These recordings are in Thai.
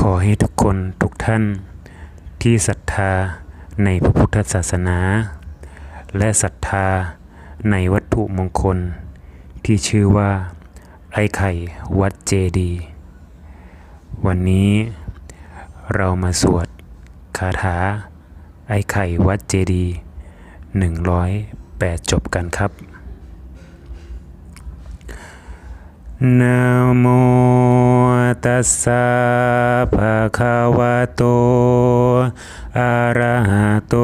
ขอให้ทุกคนทุกท่านที่ศรัทธาในพระพุทธศาสนาและศรัทธาในวัตถุมงคลที่ชื่อว่าไอ้ไข่วัดเจดีย์วันนี้เรามาสวดคาถาไอ้ไข่วัดเจดีย์108จบกันครับนะโมตัสสะภะคะวะโตอะระหะโต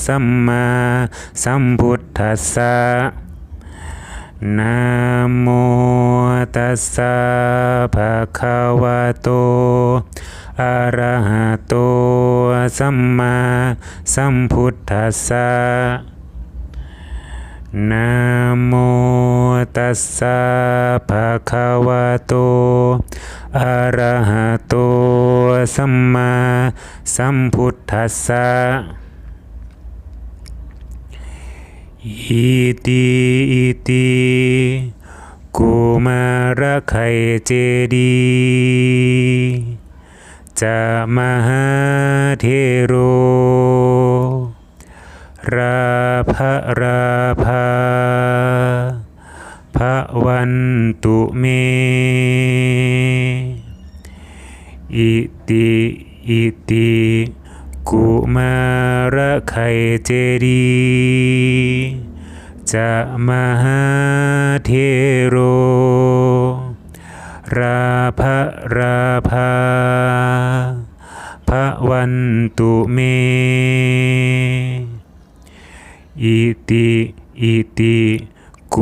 สัมมาสัมพุทธัสสะนะโมตัสสะภะคะวะโตอะระหะโตสัมมาสัมพุทธัสสะนะโมตัสสะภะคะวะโตอะระหะโตสัมมาสัมพุทธัสสะอิติอิติกุมารไข่เจดีย์จะมหาเทโรราภาพระวันตุเมอิติกุมารไข่เจดีย์จะมหาเทโรราภาพระวันตุเมอิติ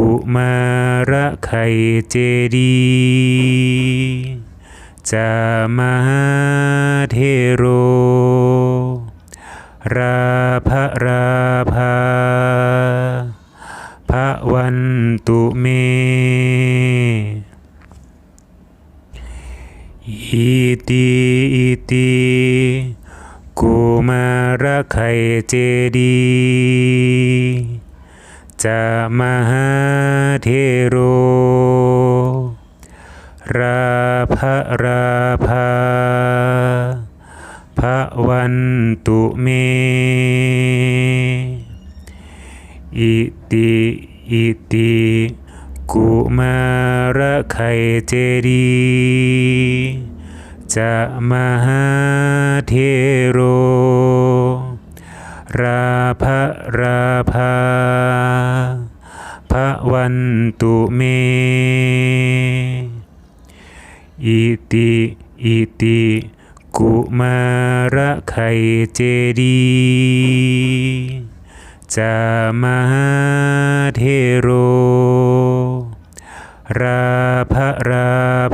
กุมารไข่เจดีย์จะมหาเทโรราภาพระวันตุเมอิติกุมารไข่เจดีย์จะมหาเทโรราภาพระวันตุเมอิติกุมารไข่เจดีย์จะมหาเทโรราภาพระวันตุเมอิติกุมารไข่เจดีย์จะมหาเทโรราภาพ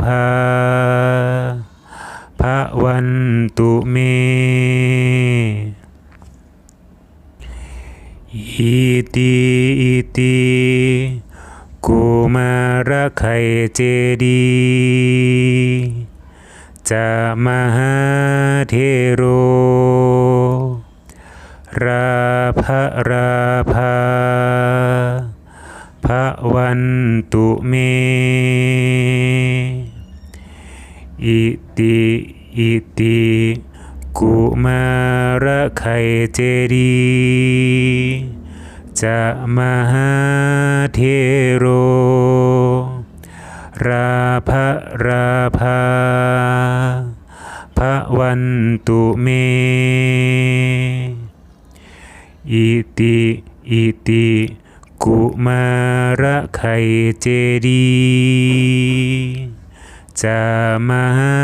ระวันตุเมอิติกุมารไข่เจดีย์จะมหาเทโรราภาพระวันตุเมอิติกุมารไข่เจดีย์จะมหาเทโรราภาพระวันตุเมอิติกุมารไข่เจดีย์จะมหา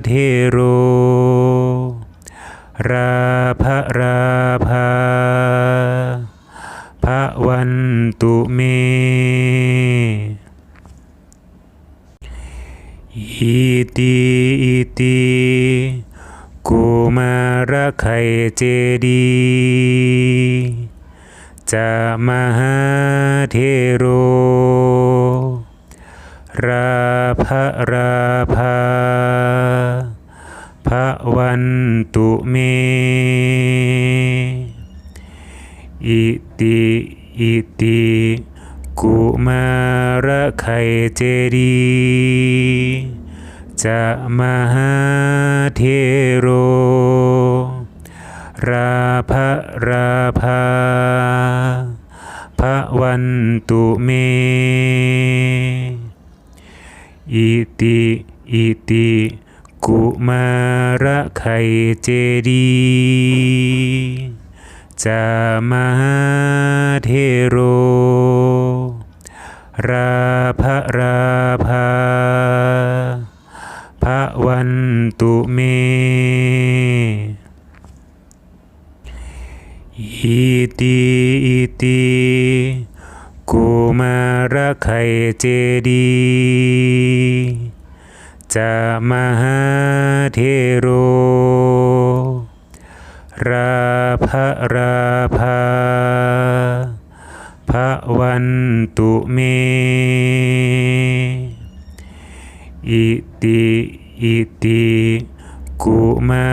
เทโรราภาพระวันตุเมอิติกุมารไข่เจดีย์จะมหาเทโรราภาพระวันตุเมอิติกุมารไข่เจดีย์ จะมหาเทโรราภาภะวันตุเมอิติกุมารไขเจดีจะมหาเทโรราภาภะวันตุเมอิติกุมารไขเจดีจะมหาเทโรราภาภะวันตุเมอิติกุมา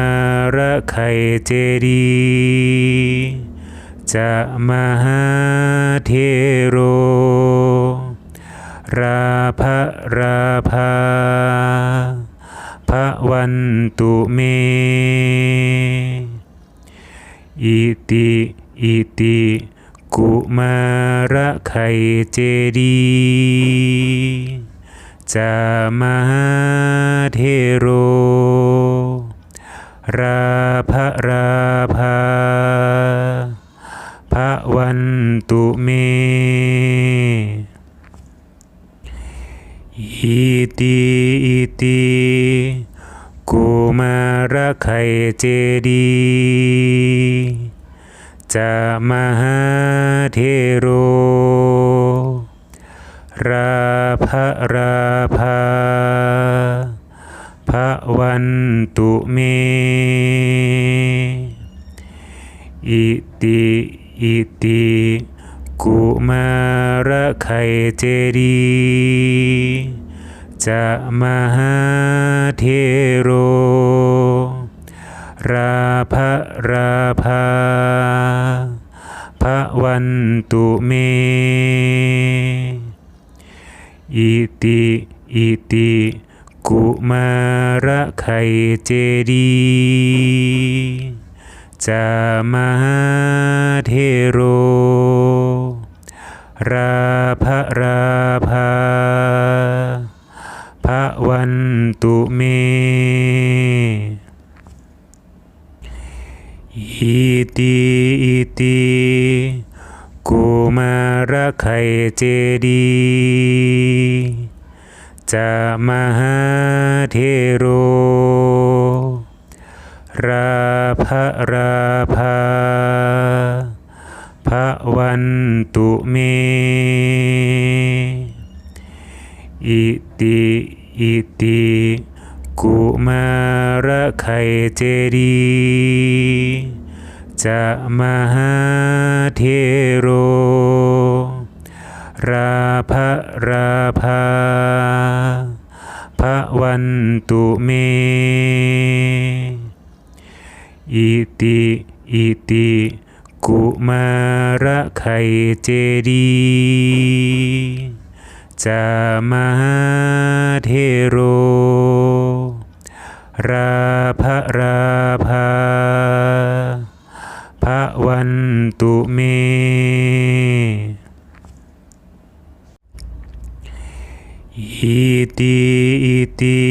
รไขเจดีจะมหาเทโรราภาภะวันตุเมอิติกุมารไขเจดีจะมหาเทโรราภาภะวันตุเมอิติกุมารไขเจดีจะมหาเทโรราภาภะวันตุเมอิติกุมารไขเจดีจะมหาเทโรราภาภะวันตุเมอิติกุมารไขเจดีจะมหาเทโรราภาภะวันตุเมอิติกุมารไขเจดีจะมหาเทโรราภาภะวันตุเมอิติกุมารไขเจดีจะมหาเทโรราภาภะวันตุเมอิติกุมารไขเจดีจะมหาเทโรราภาภะวันตุเมอิติ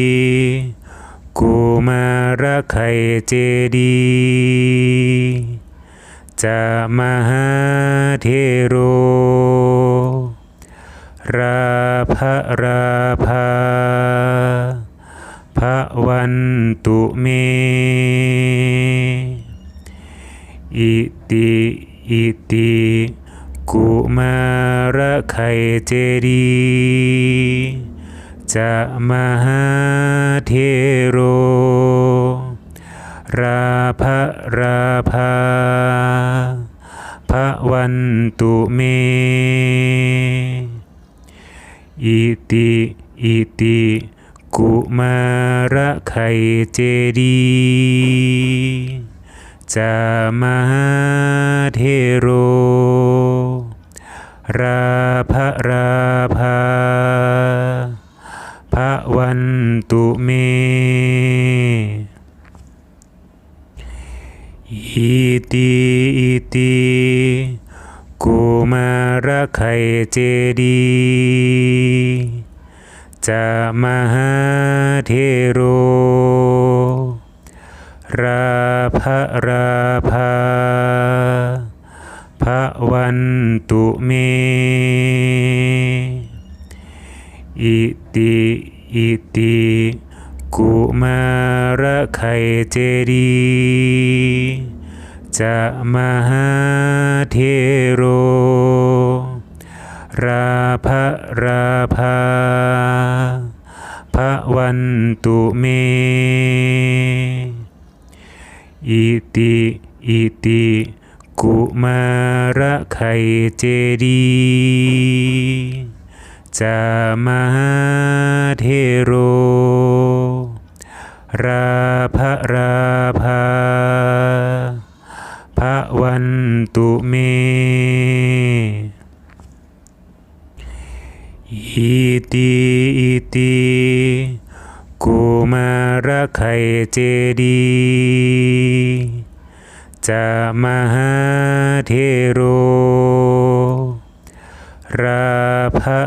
กุมารไขเจดีจะมหาเทโรราภาภะวันตุเมอิติกุมารไขเจดีจะมหาเทโรราภาภะวันตุเมอิติกุมารไขเจดีจะมหาเทโรราภาภะวัน ตุเมอิติอิติกุมารไข่เจดีจะมหาเทโรราภาพระวันตุเมอิติอิติกุมารไข่เจดีจะมหาเทโรราภาพระวันตุเมอิติอิติกุมารไข่เจดีจะมหาเทโรราภาพระวันตุเมอิติอิติกุมารไข่เจดีจะมหาเทโรราภา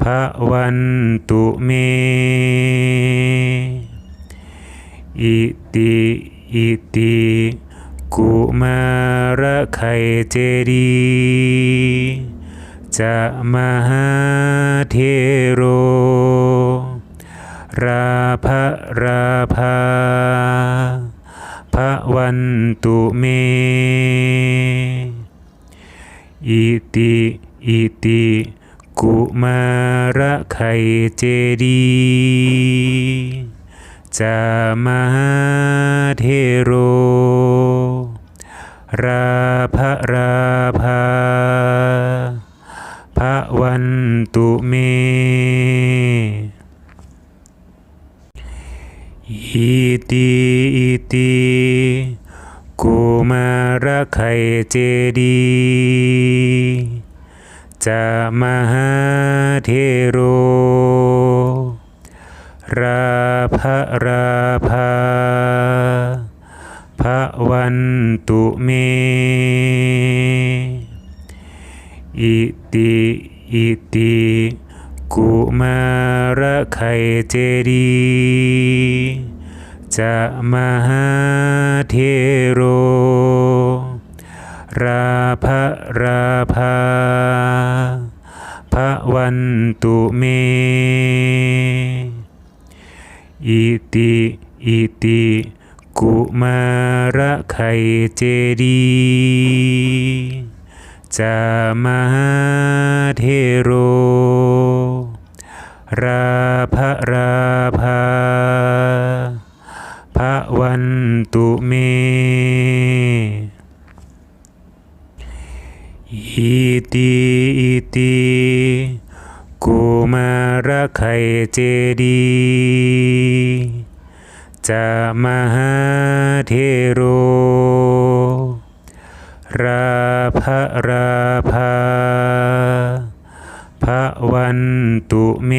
พระวันตุเมอิติอิติกุมารไข่เจดีจะมหาเทโรราภาพระวันตุเมอิติอิติกุมารไข่เจดีจะมหาเทโรราภาพระวันตุเมอิติอิติกุมารไข่เจดีจะมหาเทโรราภาพระวันตุเมอิติอิติกุมารไข่เจดีจะมหาเทโรราภาพระวันตุเมอิติอิติกุมารไข่เจดีจะมหาเทโรราภาพระวันตุเมอิติอิติกุมารไข่เจดีจะมหาเทโรราภาพระวันตุเม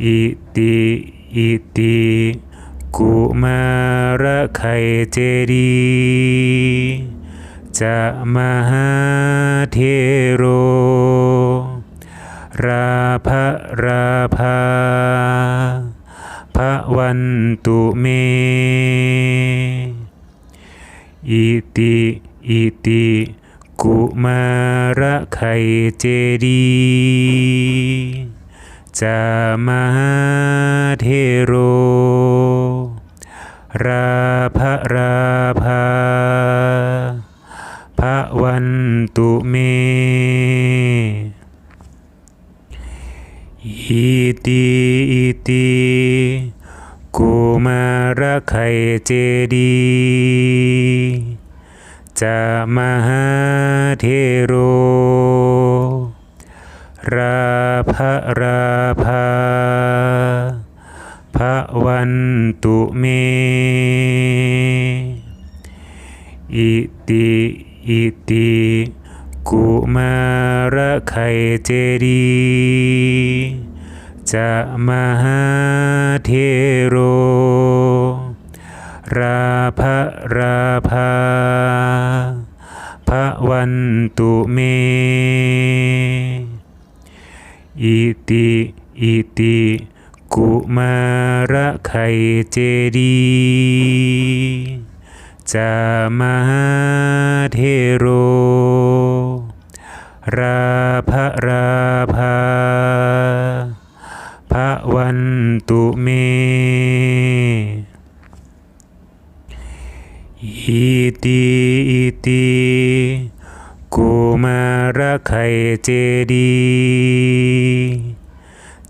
อิติอิติกุมารไข่เจดีจะมหาเทโรราภาพระวันตุเมอิติอิติกุมารไข่เจดีจะมหาเทโรราภาพระวันตุเมอิติอิติกุมารไข่เจดีจะมหาเทโรราภาพระวันตุเมอิติอิติ กุมารไข่เจดีย์จะมหาเทโรราภาพระวันตุเมอิติกุมารไข่เจดีย์จะมหาเทโรราภาพระวันตุเมอิติกุมารไข่เจดีย์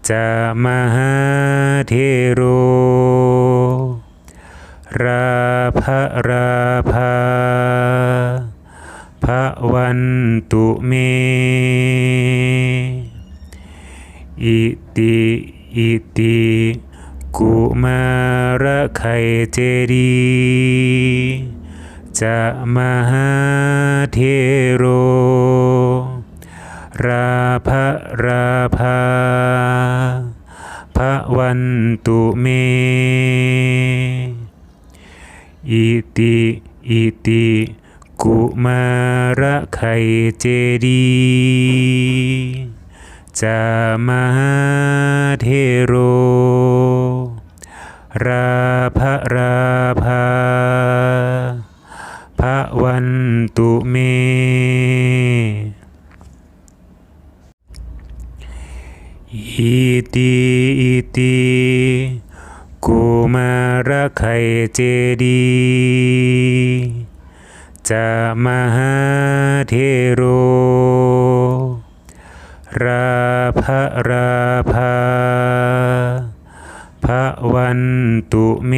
จะมหาเทโรราภาพระวันตุเมอิติกุมารไข่เจดีย์จะมหาเทโรราภาพระวันตุเมอิติกุมารไข่เจดีย์จะมหาเทโรราภาพระวันตุเมอิติกุมารไข่เจดีย์จะมหาเทโรราภาพระวันตุเม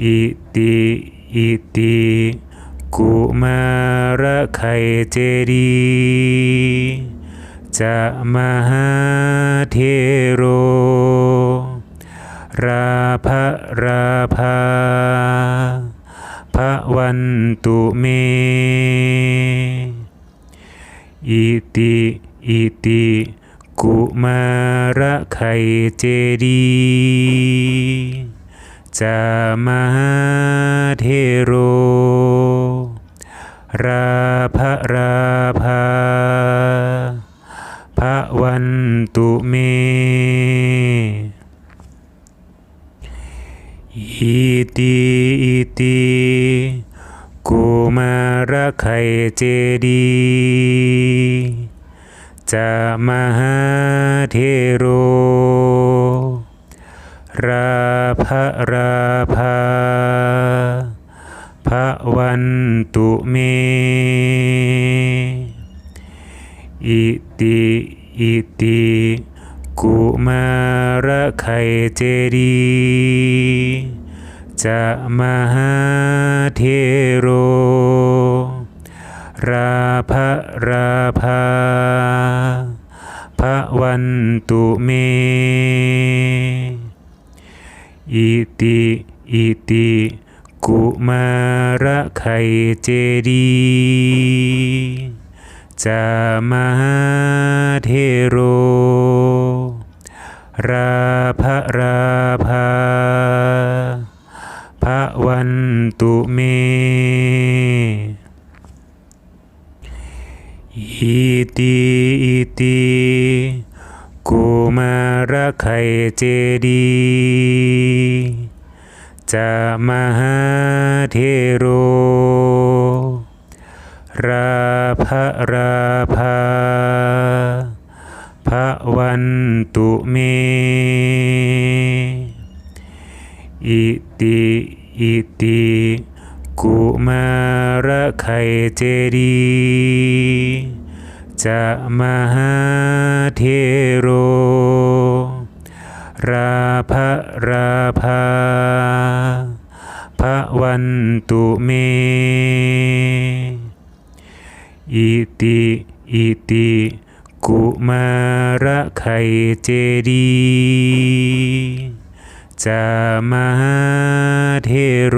อิติกุมารไข่เจดีย์จะมหาเทโรราภาพระวันตุเมอิติกุมารไข่เจดีย์จะมหาเทโรราภาพระวันตุเมอิติกุมารไข่เจดีย์จะมหาเทโรราภาพระวันตุเมอิติกุมารไข่เจดีย์จะมหาเทโรราภาพระวันตุเมอิติกุมารไข่เจดีย์จะมหาเทโรราภาพระวันตุเมอิติกุมารไข่เจดีย์จะมหาเทโรราภาพระวันตุเมอิติกุมารไข่เจดีย์จะมหาเทโรราภาพระวันตุเมอิติกุมารไข่เจดีย์จะมหาเทโร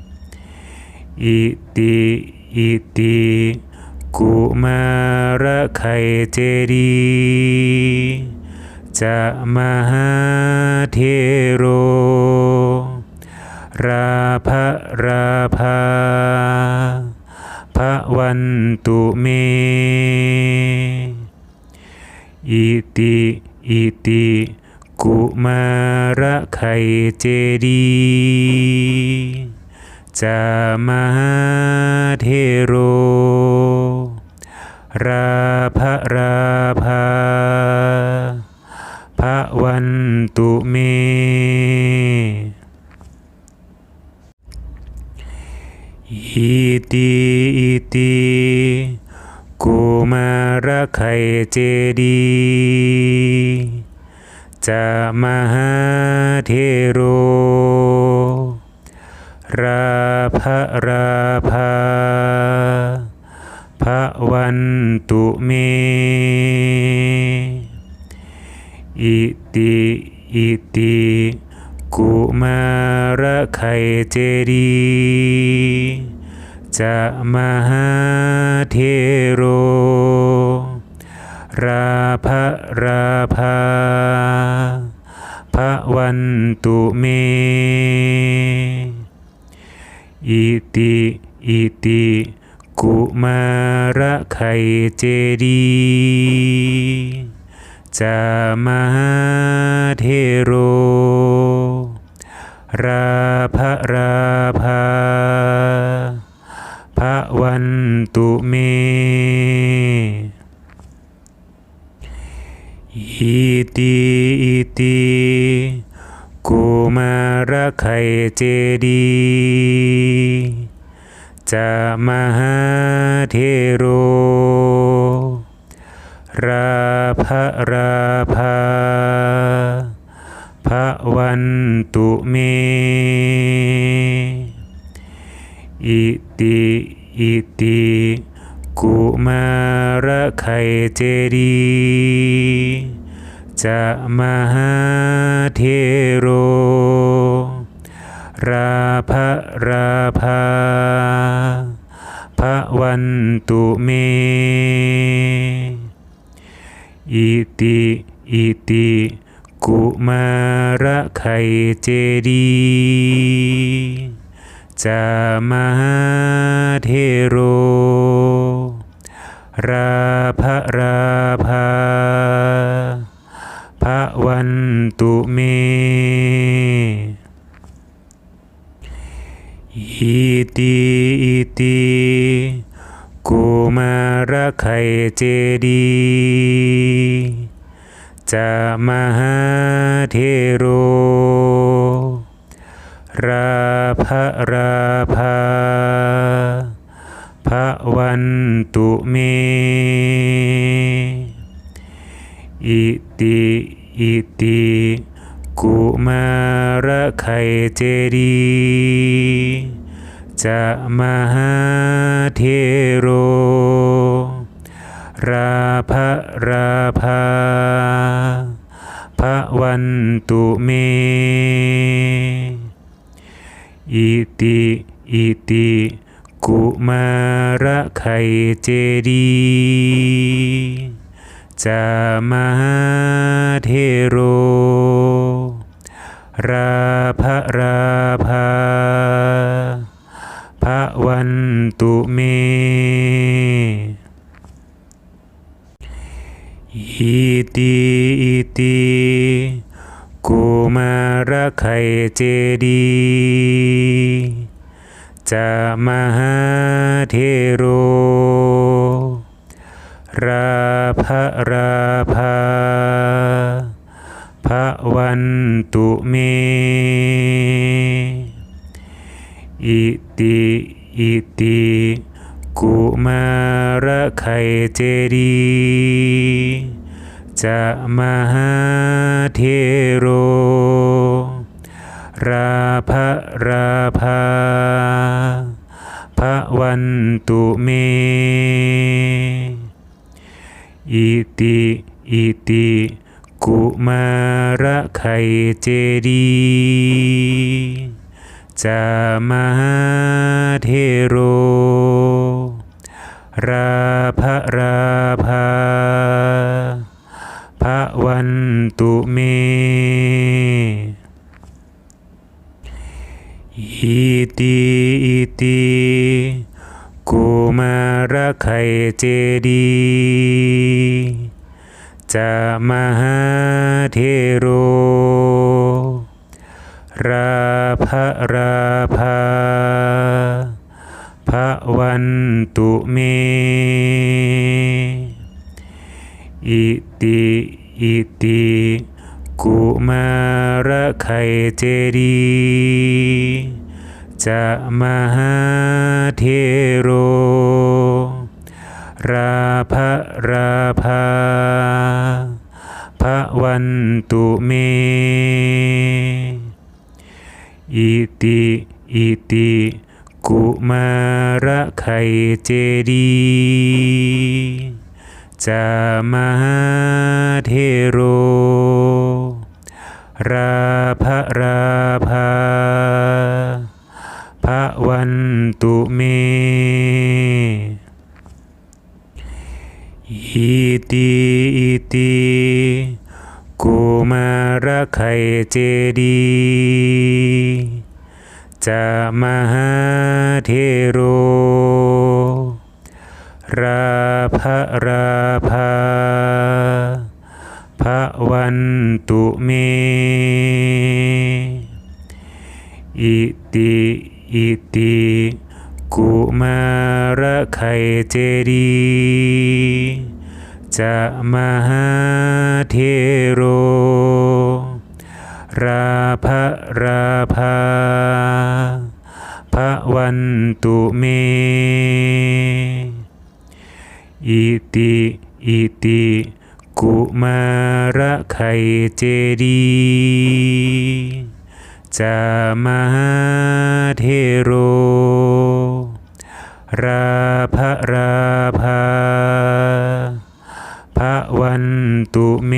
อิติอิติกุมารไขเจดีจะมหาเทโรราภาพระวันตุเมอิติอิติกุมารไขเจดีจะมหาเทโรราภาพระวันตุเมอิติอิติกุมารไขเจดีจะมหาเทโรราภาพระวันตุเม อิติอิติกุมารไข่เจดีย์จะมหาเทโรราภาพระวันตุเมอิติอิติกุมารไข่เจดีย์จะมหาเทโรราภพระวันตุเมอิติอิติกุมารไข่เจดีย์จะมหาเทโรราภพระวันตุเมอิติอิติกุมารไข่เจดีย์จะมหาเทโรราภพระวันตุเมอิติอิติกุมารไข่เจดีย์จะมหาเทโรราภพระวันตุเมอิติอิติกุมารไข่เจดีย์จะมหาเทโรราภพระวันตุเมอิติอิติกุมารไข่เจดีย์จะมหาเทโรราภพระวันตุเมอิติอิติกุมารไข่เจดีย์จะมหาเทโรราภพระวันตุเมอิติอิติกุมารไข่เจดีย์จะมหาเทโรราภพระวันตุเมอิติอิติกุมารไข่เจดีย์จะมหาเทโรราภพระวันตุเมอิติอิติกุมารไข่เจดีย์จะมหาเทโรราภพระวันตุเมอิติอิติกุมารไข่เจดีย์จะมหาเทโรราภพระวันตุเมอิติอิติกุมารไข่เจดีย์จะมหาเทโรราภพระวันตุเมอิติอิติกุมารไข่เจดีย์ จามหาเทโรราภาภะวันตุเมอิติกุมารไข่เจดีจามหาเทโรราภาภะวันตุเมอิติกุมารไข่เจดีจะมหาเทโรราภาภะวันตุเมอิติกุมารไข่เจดีจะมหาเทโรราภาภะวันตุเม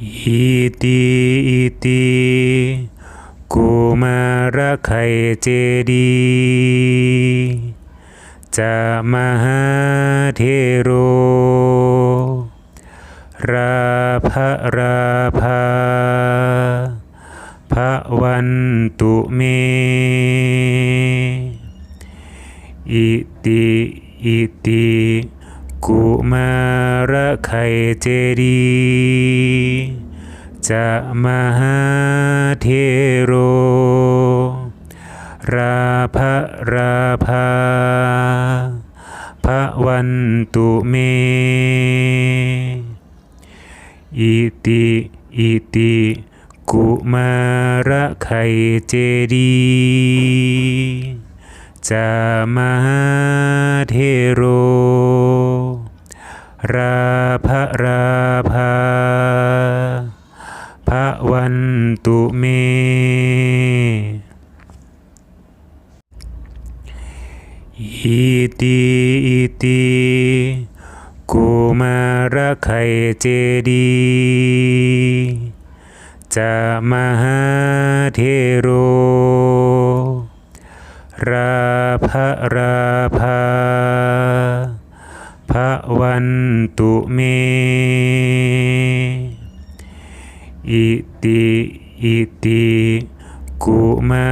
อิติกุมารไข่เจดีจะมหาเทโรราภาภะวันตุเมอิติกุมารไข่เจดีจะมหาเทโรราภาภะวันตุเมอิติกุมารไข่เจดีจะมหาเทโรราภาภะวันตุเมอิติกุมารไข่เจดีจะมหาเทโรราภาภะวันตุเมอิติกุมา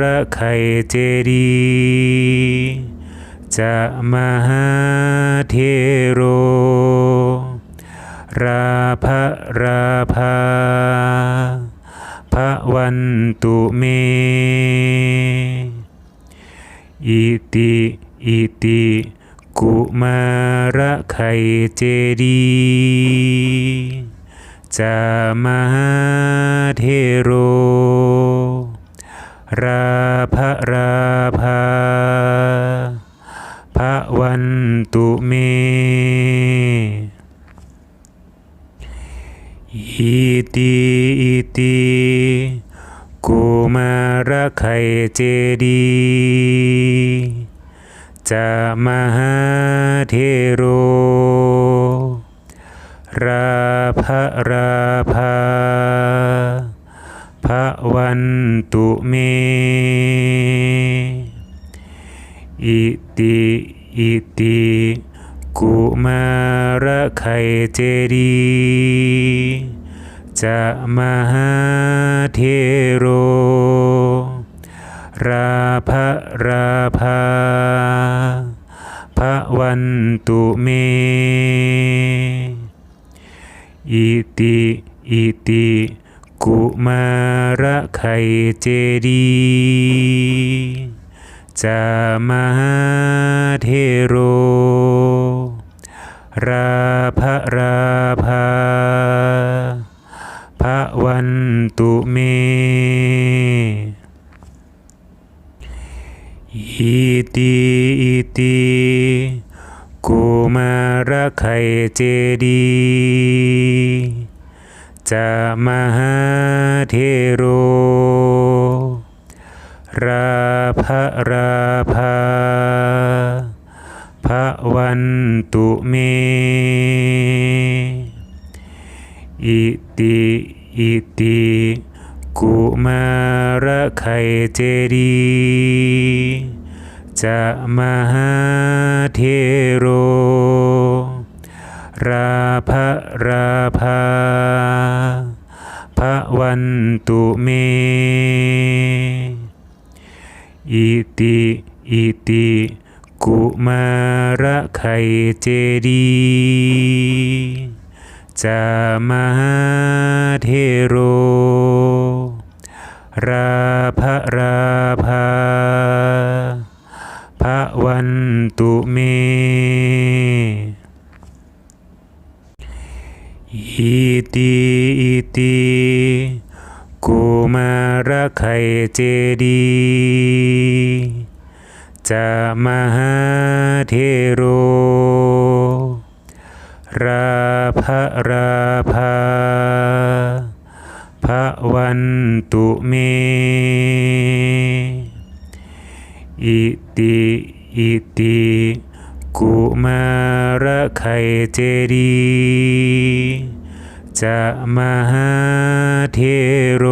รไข่เจดีจะมหาเทโรราภาภะวันตุเมอิติกุมารไข่เจดีจะมหาเทโรราภาภะวันตุเมอิติกุมารไข่เจดีจะมหาเทโรราภาภะวันตุเมอิติกุมารไข่เจดีจะมหาเทโรราภาภะวันตุเมอิติกุมารไข่เจดีจะมหาเทโรราภาภะวันตุเมอิติกุมารไข่เจดีจะมหาเทโรราภา ภวันตุเมอิติอิติกุมารไขเจดีจะมหาเทโรราภาภวันตุเมอิติอิติกุมารไขเจดีจะมหาเทโรราภาภวันตุเมอิติอิติกุมารไขเจดีจะมหาเทโรราภาภวันตุเมอิติอิติกุมารไขเจดีจะมหาเทโร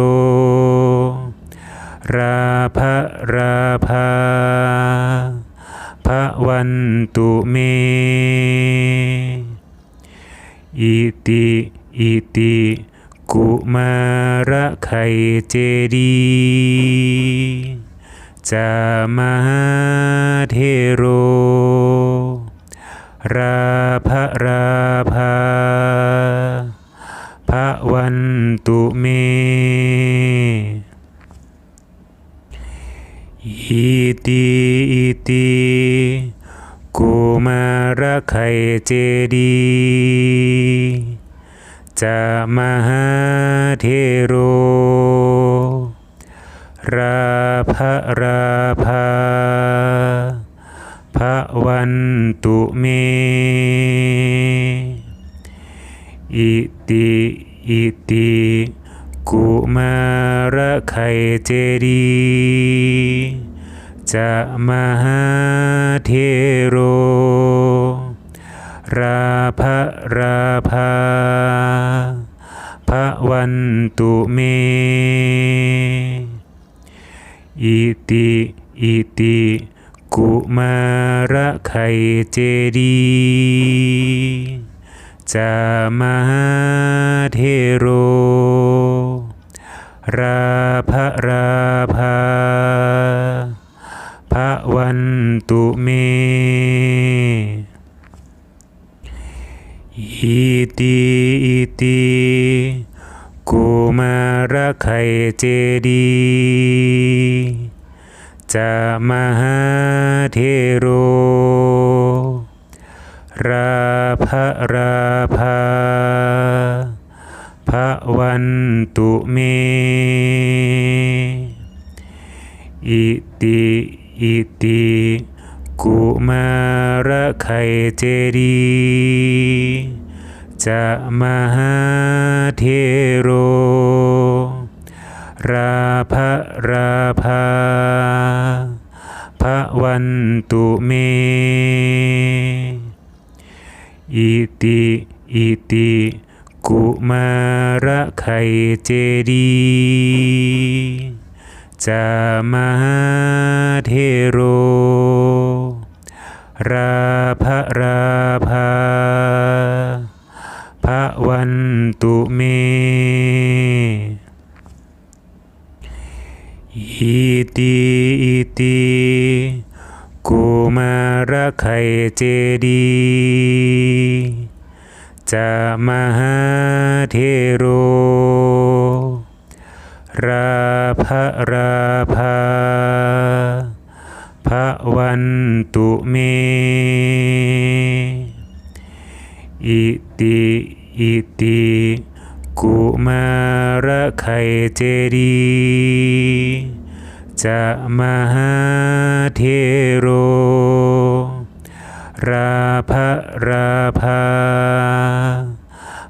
ราภาภวันตุเมอิติอิติกุมารไขเจดีจะมหาเทโรราภาภวันตุเมอิติอิติกุมารไขเจดีจะมหาเทโรราภาภวันตุเมอิติอิติกุมารไขเจดีจะมหาเทโรราภาภวันตุเมอิติอิติกุมารไขเจดีจะมหาเทโรราภาภวันตุเมอิติอิติกุมารไขเจดีจะมหาเทโรราภาภวันตุเมอิติอิติกุมารไขเจดีจะมหาเทโรราภาภวันตุเมอิติอิติกุมารไขเจดีจะมหาเทโรราภาภวันตุเมอิติอิติกุมารไขเจดีจะมหาเทโรราภาภวันตุเมอิติอิติกุมารไขเจดีจะมหาเทโรราภา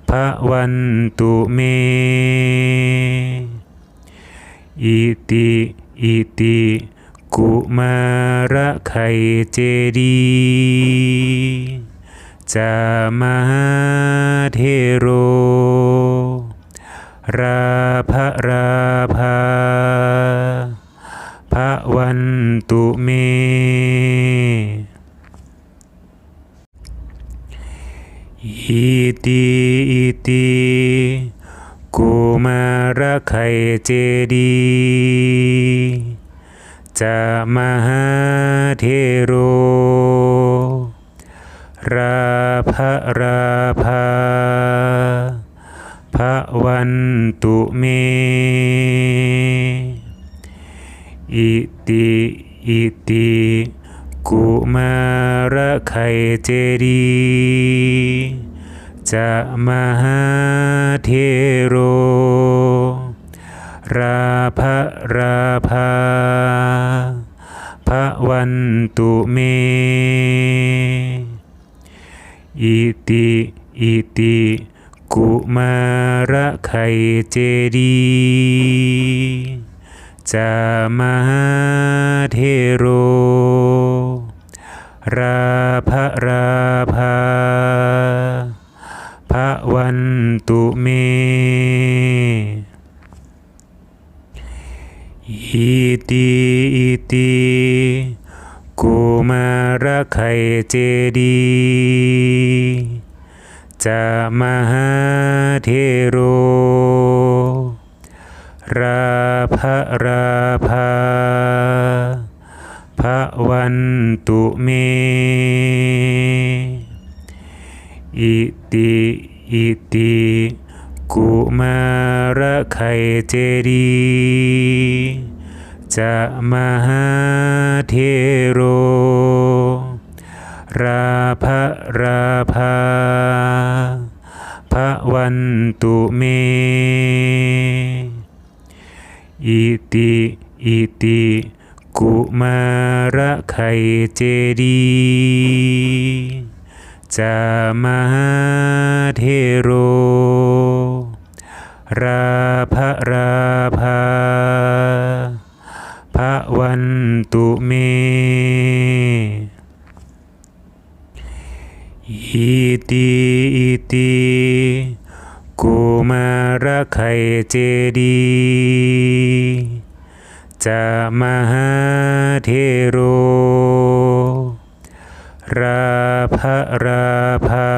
ภวันตุเมอิติอิติ กุมารไข่เจดีย์จามหาเทโรราภาพระวันตุเมอิติกุมารไข่เจดีย์จามหาเทโรราภาพระวันตุเมอิติกุมารไข่เจดีย์จามหาเทโรราภาพระวันตุเมอิติกุมารไข่เจดีย์จามหาเทโรราภาพระวันตุเมอิติกุมารไข่เจดีย์จามหาเทโรราภาพระวันตุเมอิติกุมารไข่เจดีย์จามหาเทโรราภาพระวันตุเมอิติกุมารไข่เจดีย์จามหาเทโรราภาพระวันตุเมอิติกุมารไข่เจดีย์จามหาเทโรราภา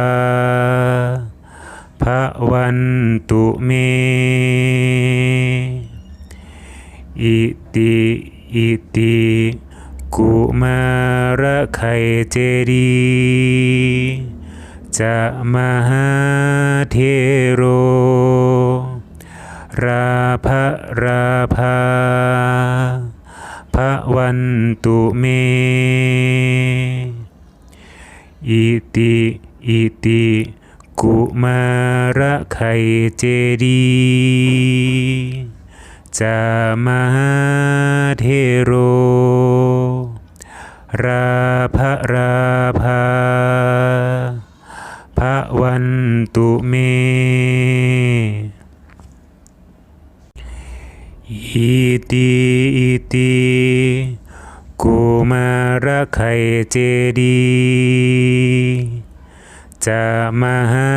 พระวันตุเมอิติกุมารไข่เจดีย์จามหาเทโรราภาพระวันตุเมอิติกุมารไข่เจดีย์จามหาเทโรราภาพระวันตุเมอิติกุมารไข่เจดีย์จามหา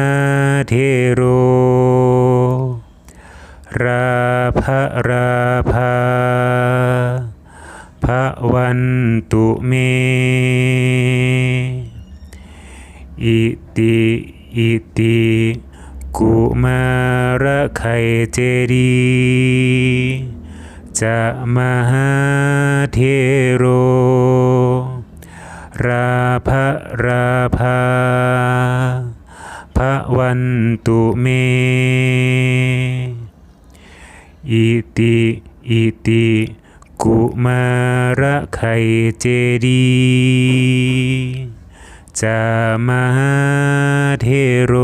เทโรราภาพระวันตุเมอิติกุมารไข่เจดีย์จามหาเทโรราภาพระวันตุเมอิติกุมารไข่เจดีย์จามหาเทโร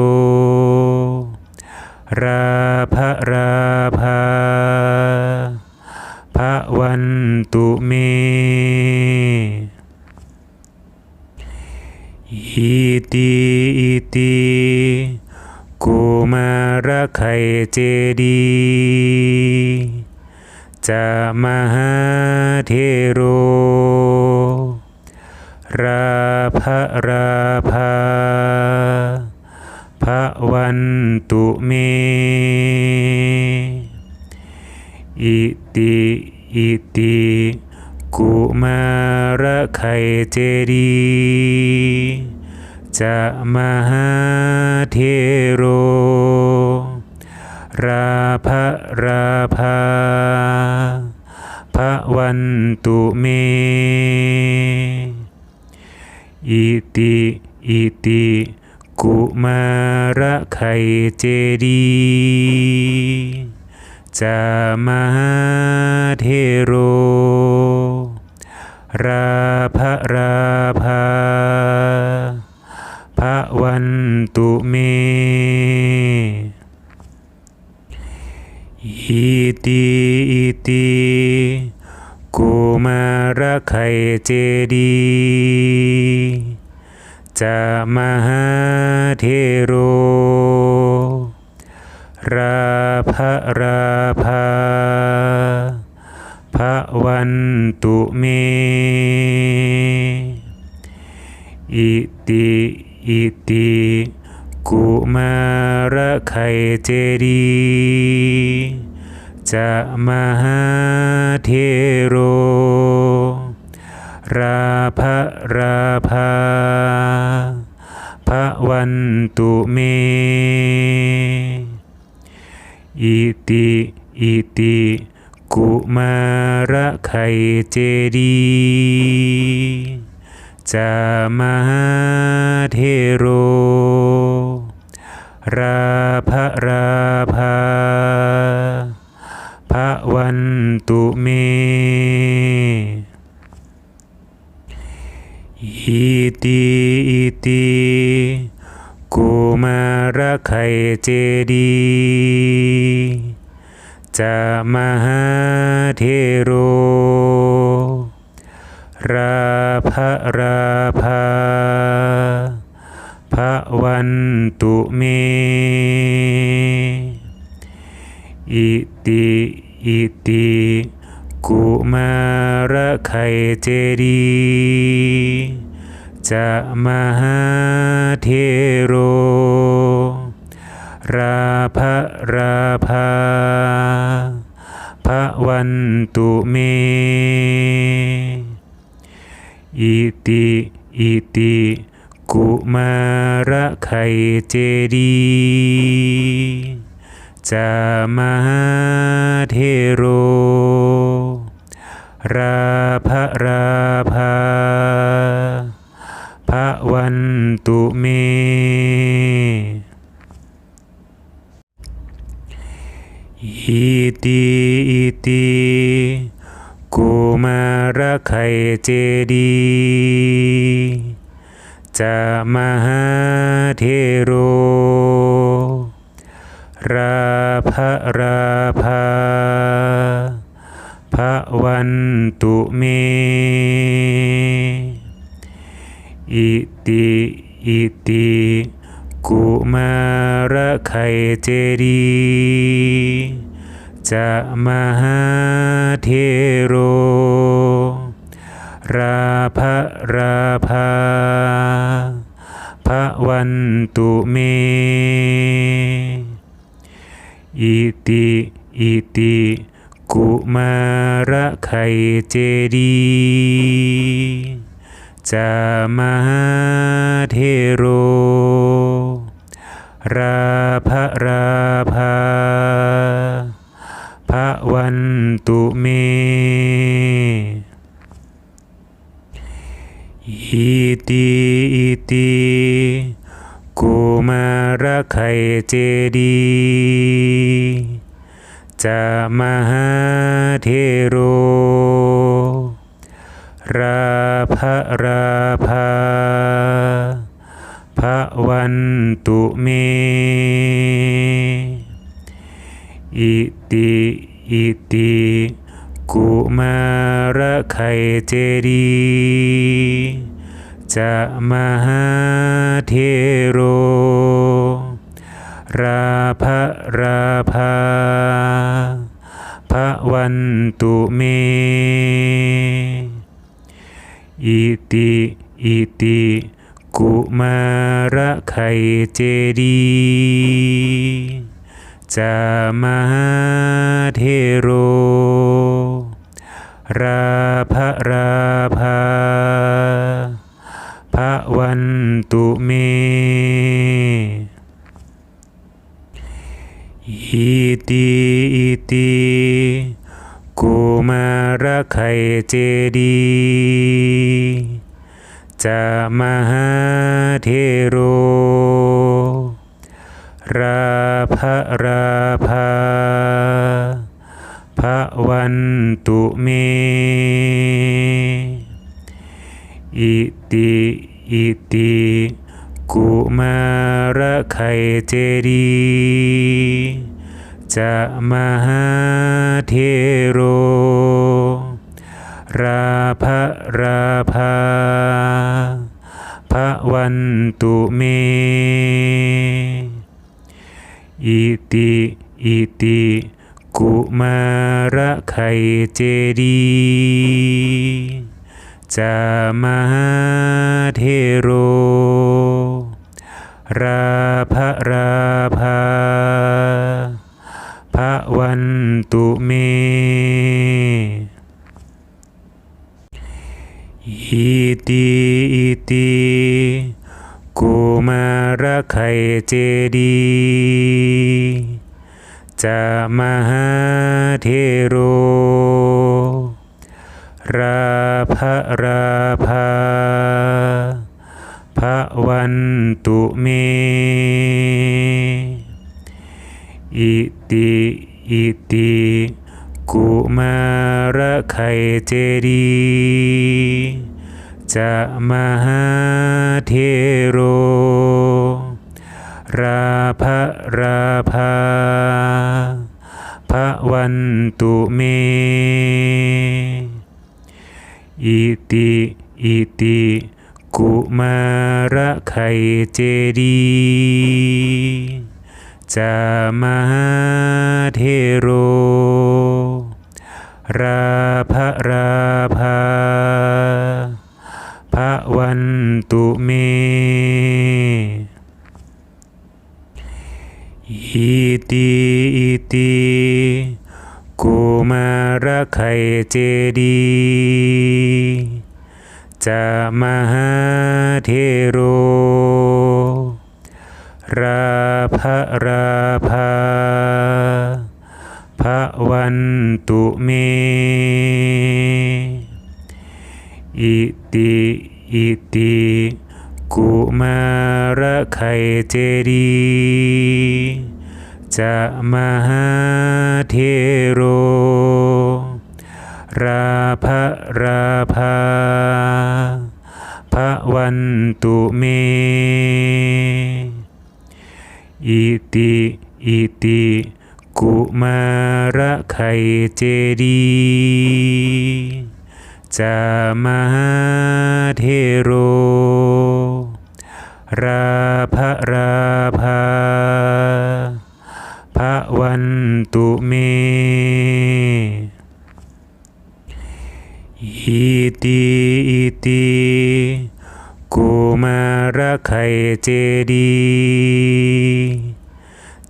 ราภาพระวันตุเมอิติกุมารไข่เจดีย์ จะมหาเทโรราภราภาภวันตุเมอิติอิติกุมารไขเจดีจะมหาเทโรราภราภาภวันตุเมอิติอิติกุมารไขเจดีจะมหาเทโรราภราภาภวันตุเมอิติอิติกุมารไขเจดีจะมหาเทโรราภราภาภวันตุเมอิติอิติกุมารไขเจดีจะมหาเทโรราภราภาภวันตุเมอิติอิติกุมารไขเจดีจะมหาเทโรราภราภาภวันตุเมอิติอิติกุมารไขเจดีจะมหาเทโรราภราภาภวันตุเมอิติอิติกุมารไขเจดีจะมหาเทโรราภราภาภวันตุเมอิติอิติกุมารไขเจดีจะมหาเทโรราภราภาภวันตุเมอิติอิติกุมารไขเจดีจะมหาเทโรราภราภาภวันตุเมอิติอิติกุมารไขเจดีจะมหาเทโรราภราภาภวันตุเมอิติอิติกุมารไขเจดีจะมหาเทโรราภราภาภวันตุเมอิติอิติกุมารไขเจดีจะมหาเทโรราภราภาภวันตุเมอิติอิติกุมารไขเจดีจะมหาเทโรราภราภาภ ะวันตุเมอิติกุมารไข่เจดีจามหาเทโรราภาพระวันตุเมอิติกุมารไข่เจดีจามหาเทโรราภาพระวันตุเมอิติกุมารไข่เจดีจะมหาเทโรราภาพระวันตุเมอิติกุมารไข่เจดีจะมหาเทโรราภาพระวันตุเมอิติกุมารไข่เจดีจะมหาเทโรราภาพระวันตุเมอิติกุมารไข่เจดีจะมหาเทโรราภาพระวันตุเมอิติกุมารไข่เจดีจะมหาเทโรราภาพระวันตุเมอิติกุมารไข่เจดีจะมหาเทโรราภาพระวันตุเมอิติกุมารไข่เจดีจะมหาเทโรราภาพระวันตุเมอิติกุมารไข่เจดีจะมหาเทโรราภาพระวันตุเมอิติกุมารไข่เจดี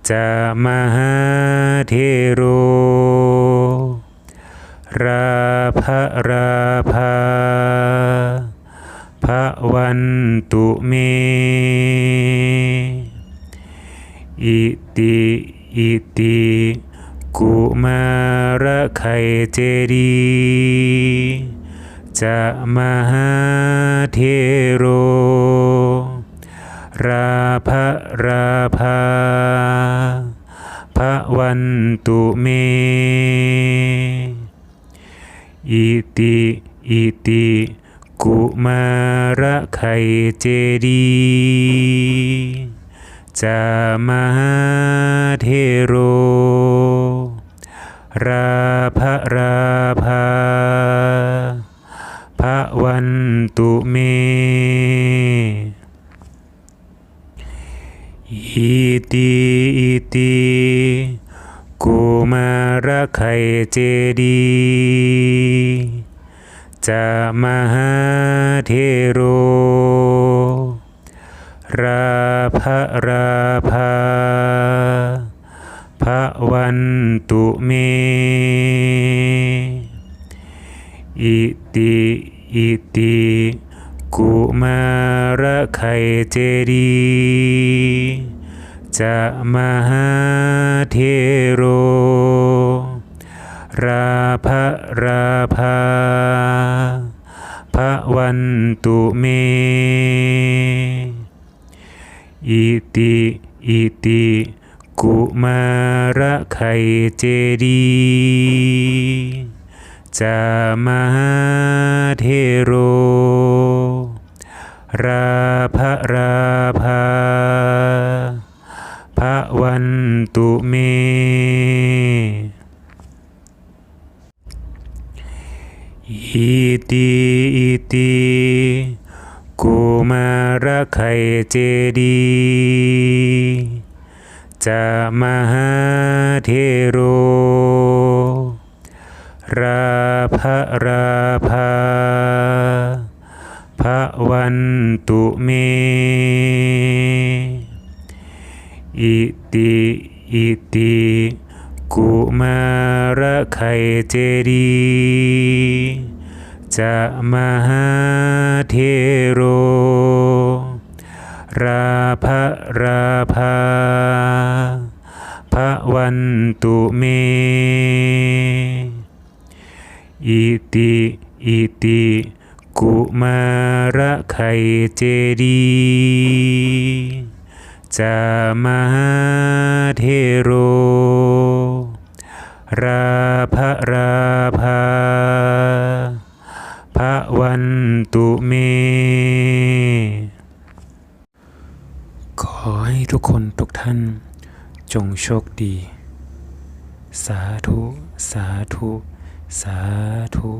จะมหาเทโรราภาพระวันตุเมอิติกุมารไข่เจดีจะมหาเทโรราภาพระวันตุเมอิติกุมารไข่เจดีจะมหาเทโรราภาพระวันตุเมอิติ กุมารไข่เจดีย์จามหาเทโรราภราภาภวันตุเมอิติอิติกุมารไข่เจดีย์จามหาเทโรราภราภาภวันตุเมอิติอิติกุมารไข่เจดีย์จามหาเทโรราภราภาภวันตุเมอิติอิติกุมารไข่เจดีย์จามหาเทโรราภราภาภวันตุเมอิติอิติกุมารไข่เจดีย์จามหาเทโรราภราภาภวันตุเมอิติอิติกุมารไข่เจดีย์จามหาเทโรราภราภาภวันตุเมขอให้ทุกคนทุกท่านจงโชคดีสาธุสาธุสาธุ